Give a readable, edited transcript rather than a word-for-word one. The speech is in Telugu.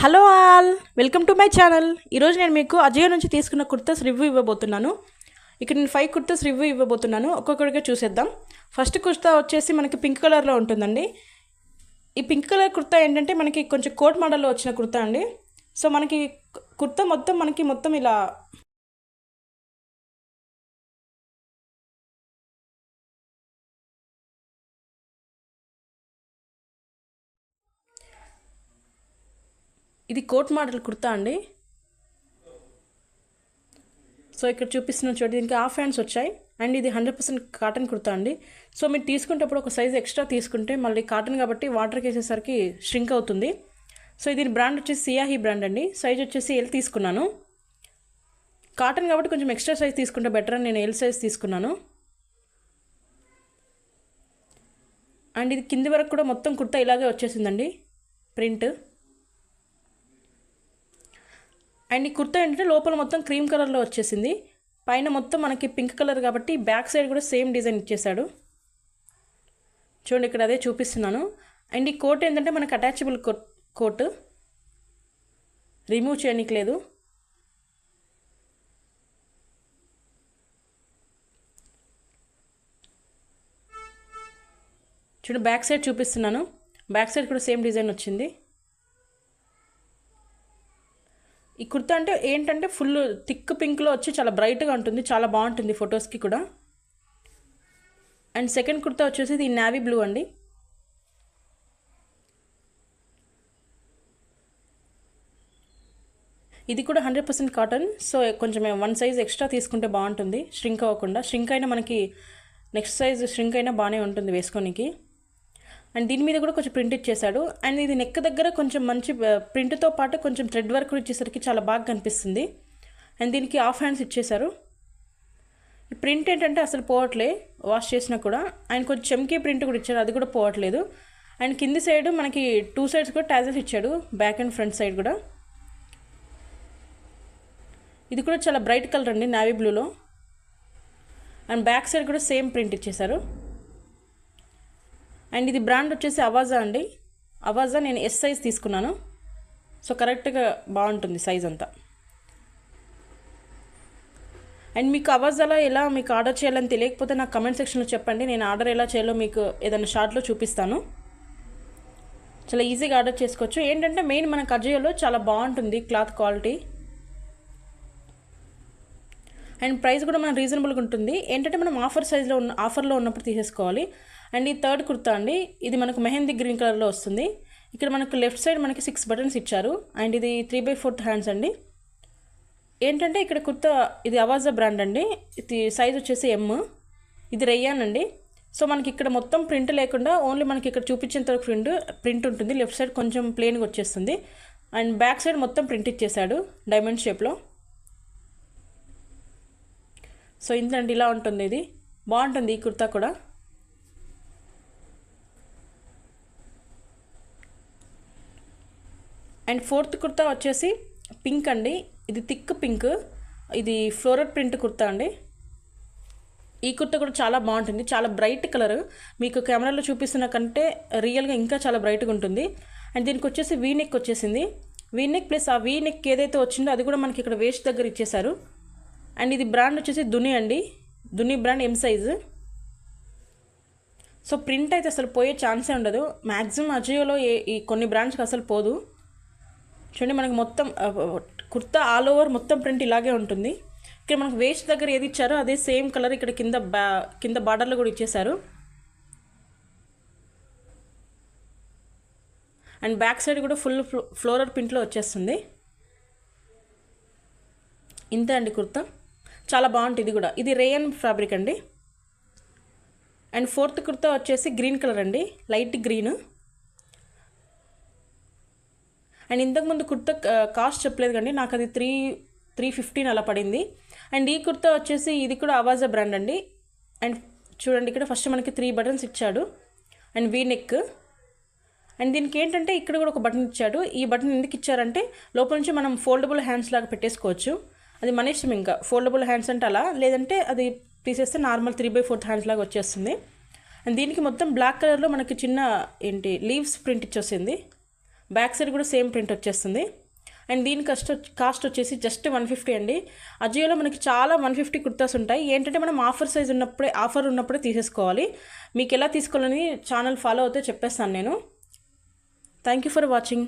Hello all, welcome to my channel. ఈరోజు నేను మీకు అజయో నుంచి తీసుకున్న కుర్తాస్ రివ్యూ ఇవ్వబోతున్నాను. ఇక్కడ నేను 5 కుర్తాస్ రివ్యూ ఇవ్వబోతున్నాను. ఒక్కొక్కటిగా చూసేద్దాం. ఫస్ట్ కుర్తా వచ్చేసి మనకి పింక్ కలర్లో ఉంటుందండి. ఈ పింక్ కలర్ కుర్తా ఏంటంటే మనకి కొంచెం కోట్ మోడల్లో వచ్చిన కుర్తా అండి. సో మనకి కుర్తా మొత్తం ఇలా ఇది కోట్ మోడల్ కుర్తా అండి. సో ఇక్కడ చూపిస్తున్న చోటు దీనికి హాఫ్ హ్యాండ్స్ వచ్చాయి అండ్ ఇది 100% కాటన్ కుర్తా అండి. సో మీరు తీసుకునేటప్పుడు ఒక సైజ్ ఎక్స్ట్రా తీసుకుంటే మళ్ళీ కాటన్ కాబట్టి వాటర్కి వేసేసరికి ష్రింక్ అవుతుంది. సో దీని బ్రాండ్ వచ్చేసి సియాహి బ్రాండ్ అండి. సైజ్ వచ్చేసి ఎల్ తీసుకున్నాను. కాటన్ కాబట్టి కొంచెం ఎక్స్ట్రా సైజ్ తీసుకుంటే బెటర్ అని నేను ఎల్ సైజ్ తీసుకున్నాను. అండ్ ఇది కింది వరకు కూడా మొత్తం కుర్తా ఇలాగే వచ్చేసిందండి ప్రింట్. అండ్ ఈ కుర్తా ఏంటంటే లోపల మొత్తం క్రీమ్ కలర్లో వచ్చేసింది. పైన మొత్తం మనకి పింక్ కలర్ కాబట్టి బ్యాక్ సైడ్ కూడా సేమ్ డిజైన్ ఇచ్చేసాడు. చూడండి ఇక్కడ అదే చూపిస్తున్నాను. అండ్ ఈ కోట్ ఏంటంటే మనకు అటాచబుల్ కోట్, రిమూవ్ చేయడానికి లేదు. చూడండి బ్యాక్ సైడ్ చూపిస్తున్నాను. బ్యాక్ సైడ్ కూడా సేమ్ డిజైన్ వచ్చింది. ఈ కుర్తా అంటే ఏంటంటే ఫుల్ థిక్ పింక్లో వచ్చి చాలా బ్రైట్గా ఉంటుంది, చాలా బాగుంటుంది ఫొటోస్కి కూడా. అండ్ సెకండ్ కుర్తా వచ్చేసి ఇది నావీ బ్లూ అండి. ఇది కూడా 100% కాటన్. సో కొంచెం 1 సైజ్ ఎక్స్ట్రా తీసుకుంటే బాగుంటుంది, ష్రింక్ అవ్వకుండా. ష్రింక్ అయినా మనకి నెక్స్ట్ సైజ్ ష్రింక్ అయినా బాగానే ఉంటుంది వేసుకోనికి. అండ్ దీని మీద కూడా కొంచెం ప్రింట్ ఇచ్చేసాడు. అండ్ ఇది నెక్ దగ్గర కొంచెం మంచి ప్రింట్తో పాటు కొంచెం థ్రెడ్ వర్క్ ఇచ్చేసరికి చాలా బాగా కనిపిస్తుంది. అండ్ దీనికి హాఫ్ హ్యాండ్స్ ఇచ్చేసారు. ఈ ప్రింట్ ఏంటంటే అసలు పోవట్లే వాష్ చేసినా కూడా. అండ్ కొంచెం చెమ్కీ ప్రింట్ కూడా ఇచ్చారు, అది కూడా పోవట్లేదు. అండ్ కింది సైడ్ మనకి 2 సైడ్స్ కూడా టాజెస్ ఇచ్చాడు, బ్యాక్ అండ్ ఫ్రంట్ సైడ్ కూడా. ఇది కూడా చాలా బ్రైట్ కలర్ అండి, నావీ బ్లూలో. అండ్ బ్యాక్ సైడ్ కూడా సేమ్ ప్రింట్ ఇచ్చేసారు. అండ్ ఇది బ్రాండ్ వచ్చేసి అవాజా అండి. అవాజా నేను ఎస్ సైజ్ తీసుకున్నాను. సో కరెక్ట్గా బాగుంటుంది సైజ్ అంతా. అండ్ మీకు అవాజాలో ఎలా మీకు ఆర్డర్ చేయాలని తెలియకపోతే నాకు కమెంట్ సెక్షన్లో చెప్పండి. నేను ఆర్డర్ ఎలా చేయాలో మీకు ఏదైనా షార్ట్లో చూపిస్తాను. చాలా ఈజీగా ఆర్డర్ చేసుకోవచ్చు. ఏంటంటే మెయిన్ మనకు అజయోలో చాలా బాగుంటుంది క్లాత్ క్వాలిటీ. అండ్ ప్రైస్ కూడా మన రీజనబుల్గా ఉంటుంది. ఏంటంటే మనం ఆఫర్లో ఉన్నప్పుడు తీసేసుకోవాలి. అండ్ ఈ థర్డ్ కుర్తా అండి. ఇది మనకు మెహందీ గ్రీన్ కలర్లో వస్తుంది. ఇక్కడ మనకు లెఫ్ట్ సైడ్ మనకి 6 బటన్స్ ఇచ్చారు. అండ్ ఇది 3/4 హ్యాండ్స్ అండి. ఏంటంటే ఇక్కడ కుర్తా ఇది అవాజా బ్రాండ్ అండి. ఇది సైజ్ వచ్చేసి ఎమ్. ఇది రేయాన్ అండి. సో మనకి ఇక్కడ మొత్తం ప్రింట్ లేకుండా ఓన్లీ మనకి ఇక్కడ చూపించేంత ప్రింట్ ఉంటుంది. లెఫ్ట్ సైడ్ కొంచెం ప్లెయిన్గా వచ్చేస్తుంది. అండ్ బ్యాక్ సైడ్ మొత్తం ప్రింట్ ఇచ్చేసాడు డైమండ్ షేప్లో. సో ఇంతండి ఇలా ఉంటుంది. ఇది బాగుంటుంది ఈ కుర్తా కూడా. అండ్ ఫోర్త్ కుర్తా వచ్చేసి పింక్ అండి. ఇది థిక్ పింక్, ఇది ఫ్లోరల్ ప్రింట్ కుర్తా అండి. ఈ కుర్తా కూడా చాలా బాగుంటుంది, చాలా బ్రైట్ కలర్. మీకు కెమెరాలో చూపిస్తున్న కంటే రియల్గా ఇంకా చాలా బ్రైట్గా ఉంటుంది. అండ్ దీనికి వచ్చేసి వీ నెక్ వచ్చేసింది. వీ నెక్ ప్లస్ ఆ వీ నెక్ ఏదైతే వచ్చిందో అది కూడా మనకి ఇక్కడ వేస్ట్ దగ్గర ఇచ్చేసారు. అండ్ ఇది బ్రాండ్ వచ్చేసి దుని అండి. దుని brand M size. So print అయితే అసలు పోయే ఛాన్సే ఉండదు. మ్యాక్సిమం అజయోలో ఈ కొన్ని బ్రాండ్స్కి అసలు పోదు. చూడండి మనకి మొత్తం కుర్తా ఆల్ ఓవర్ మొత్తం ప్రింట్ ఇలాగే ఉంటుంది. ఇక్కడ మనకు వేస్ట్ దగ్గర ఏది ఇచ్చారో అదే సేమ్ కలర్ ఇక్కడ కింద బార్డర్లో కూడా ఇచ్చేసారు. అండ్ బ్యాక్ సైడ్ కూడా ఫుల్ ఫ్లోరల్ ప్రింట్లో వచ్చేస్తుంది. ఇంతే అండి కుర్తా, చాలా బాగుంటుంది. ఇది కూడా ఇది రేయన్ ఫ్యాబ్రిక్ అండి. అండ్ ఫోర్త్ కుర్తా వచ్చేసి గ్రీన్ కలర్ అండి, లైట్ గ్రీన్. అండ్ ఇంతకుముందు కుర్తా కాస్ట్ చెప్పలేదు కండి, నాకు అది 315 అలా పడింది. అండ్ ఈ కుర్తా వచ్చేసి ఇది కూడా అవాజా బ్రాండ్ అండి. అండ్ చూడండి ఇక్కడ ఫస్ట్ మనకి 3 బటన్స్ ఇచ్చాడు అండ్ వీ నెక్. అండ్ దీనికి ఏంటంటే ఇక్కడ కూడా ఒక బటన్ ఇచ్చాడు. ఈ బటన్ ఎందుకు ఇచ్చారంటే లోపల నుంచి మనం ఫోల్డబుల్ హ్యాండ్స్ లాగా పెట్టేసుకోవచ్చు. అది మన ఇష్టం, ఇంకా ఫోల్డబుల్ హ్యాండ్స్ అంటే అలా, లేదంటే అది తీసేస్తే నార్మల్ 3/4 హ్యాండ్స్ లాగా వచ్చేస్తుంది. అండ్ దీనికి మొత్తం బ్లాక్ కలర్లో మనకి చిన్న లీవ్స్ ప్రింట్ ఇచ్చేసింది. బ్యాక్ సైడ్ కూడా సేమ్ ప్రింట్ వచ్చేస్తుంది. అండ్ దీని కాస్ట్ వచ్చేసి జస్ట్ 150 అండి. అజియోలో మనకి చాలా 150 కుర్తాస్ ఉంటాయి. ఏంటంటే మనం ఆఫర్ ఉన్నప్పుడే తీసేసుకోవాలి. మీకు ఎలా తీసుకోవాలని ఛానల్ ఫాలో అవుతే చెప్పేస్తాను నేను. Thank you for watching.